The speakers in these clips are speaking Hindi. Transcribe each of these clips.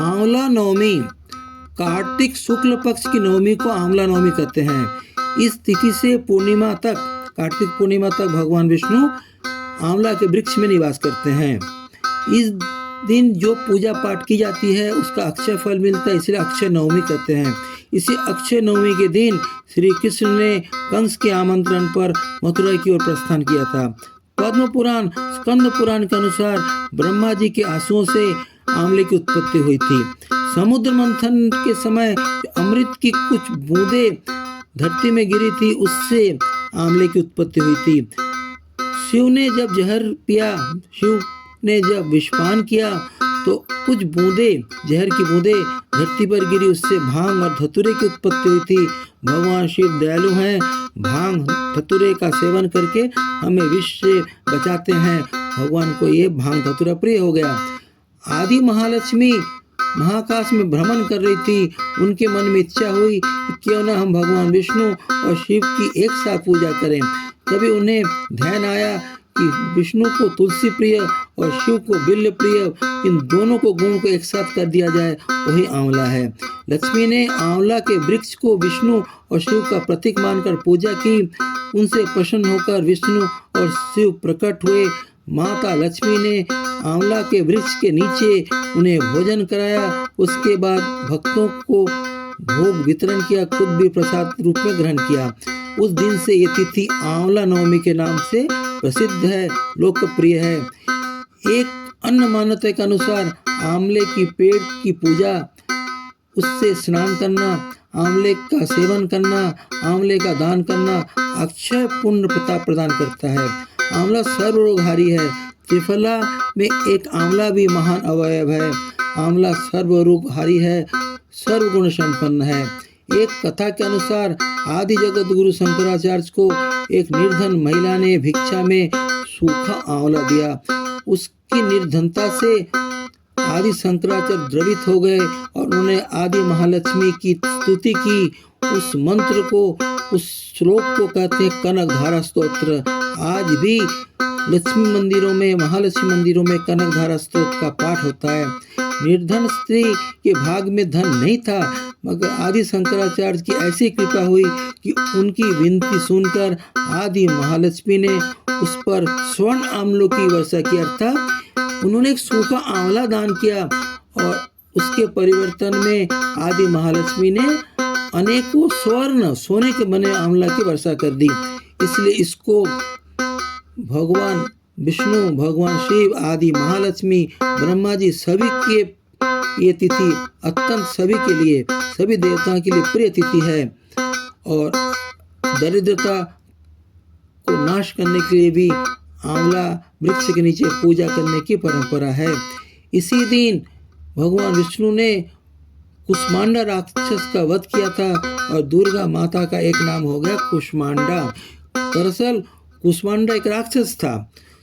आंवला नवमी, कार्तिक शुक्ल पक्ष की नवमी को आंवला नवमी कहते हैं। इस तिथि से पूर्णिमा तक, कार्तिक पूर्णिमा तक भगवान विष्णु आंवला के वृक्ष में निवास करते हैं। इस दिन जो पूजा पाठ की जाती है उसका अक्षय फल मिलता है, इसलिए अक्षय नवमी कहते हैं। इसी अक्षय नवमी के दिन श्री कृष्ण ने कंस के आमंत्रण पर मथुरा की ओर प्रस्थान किया था। पद्म पुराण, स्कंद पुराण के अनुसार ब्रह्मा जी के आंसुओं से आंवले की उत्पत्ति हुई थी। समुद्र मंथन के समय अमृत की कुछ बूंदें धरती में गिरी थी, उससे आंवले की उत्पत्ति हुई थी। शिव ने जब जहर पिया, शिव ने जब विषपान किया तो कुछ बूंदें, जहर की बूंदें धरती पर गिरी, उससे भांग और धतूरे की उत्पत्ति हुई थी। भगवान शिव दयालु हैं, भांग धतूरे का सेवन करके हमें विष से बचाते हैं। भगवान को ये भांग धतूरा प्रिय हो गया। आदि महालक्ष्मी महाकाश में भ्रमण कर रही थी। उनके मन में इच्छा हुई कि क्यों न हम भगवान विष्णु और शिव की एक साथ पूजा करें। तभी उन्हें ध्यान आया कि विष्णु को तुलसी प्रिय और शिव को बिल्व प्रिय, इन दोनों को गुण को एक साथ कर दिया जाए, वही आंवला है। लक्ष्मी ने आंवला के वृक्ष को विष्णु और शिव का प्रतीक मानकर पूजा की। उनसे प्रसन्न होकर विष्णु और शिव प्रकट हुए। माता लक्ष्मी ने आंवला के वृक्ष के नीचे उन्हें भोजन कराया। उसके बाद भक्तों को भोग वितरण किया, खुद भी प्रसाद रूप में ग्रहण किया। उस दिन से ये तिथि आंवला नवमी के नाम से प्रसिद्ध है, लोकप्रिय है। एक अन्य मान्यता के अनुसार आंवले की पेड़ की पूजा, उससे स्नान करना, आंवले का सेवन करना, आंवले का दान करना अक्षय पुण्य प्रदान करता है। आंवला सर्वरोगहारी है। त्रिफला में एक आंवला भी महान अवयव है। आंवला सर्वरोगहारी है, सर्वगुण संपन्न है। एक कथा के अनुसार आदि जगत गुरु शंकराचार्य को एक निर्धन महिला ने भिक्षा में सूखा आंवला दिया। उसकी निर्धनता से आदि शंकराचार्य द्रवित हो गए और उन्होंने आदि महालक्ष्मी की स्तुति की। उस मंत्र को, उस श्लोक को कहते हैं कनकधारा स्तोत्र। आज भी लक्ष्मी मंदिरों में, महालक्ष्मी मंदिरों में कनकधारा स्तोत्र का पाठ होता है। निर्धन स्त्री के भाग में धन नहीं था, मगर आदि शंकराचार्य की ऐसी कृपा हुई कि उनकी विनती सुनकर आदि महालक्ष्मी ने उस पर स्वर्ण आंवलों की वर्षा की। अर्थात उन्होंने एक सूखा आंवला दान किया और उसके परिवर्तन में आदि महालक्ष्मी ने अनेकों स्वर्ण, सोने के बने आंवला की वर्षा कर दी। इसलिए इसको भगवान विष्णु, भगवान शिव, आदि महालक्ष्मी, ब्रह्मा जी सभी के ये तिथि अत्यंत सभी के लिए, सभी देवताओं के लिए प्रिय तिथि है। और दरिद्रता को नाश करने के लिए भी आंवला वृक्ष के नीचे पूजा करने की परंपरा है। इसी दिन भगवान विष्णु ने कुष्मांडा राक्षस का वध किया था और दुर्गा माता का एक नाम हो गया कुष्मांडा। दरअसल कुष्मांडा एक राक्षस था,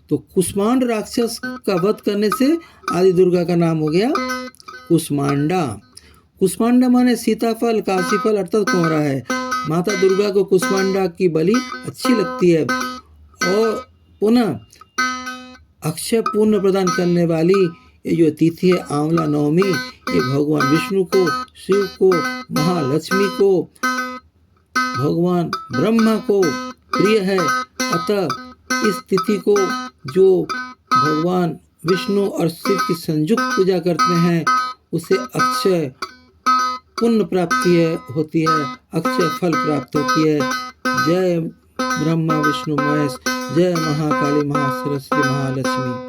तो कुष्मांड राक्षस का वध करने से आदि दुर्गा का नाम हो गया कुष्मांडा। कुष्मांडा माने सीताफल, काशीफल अर्थात कोहरा है। माता दुर्गा को कुष्मांडा की बलि अच्छी लगती है। और पुनः अक्षय पुण्य प्रदान करने वाली ये जो तिथि है आंवला नवमी, ये भगवान विष्णु को, शिव को, महालक्ष्मी को, भगवान ब्रह्मा को प्रिय है। अतः इस तिथि को जो भगवान विष्णु और शिव की संयुक्त पूजा करते हैं उसे अक्षय पुण्य प्राप्ति होती है, अक्षय फल प्राप्त होती है। जय ब्रह्मा विष्णु महेश, जय महाकाली महासरस्वती महालक्ष्मी।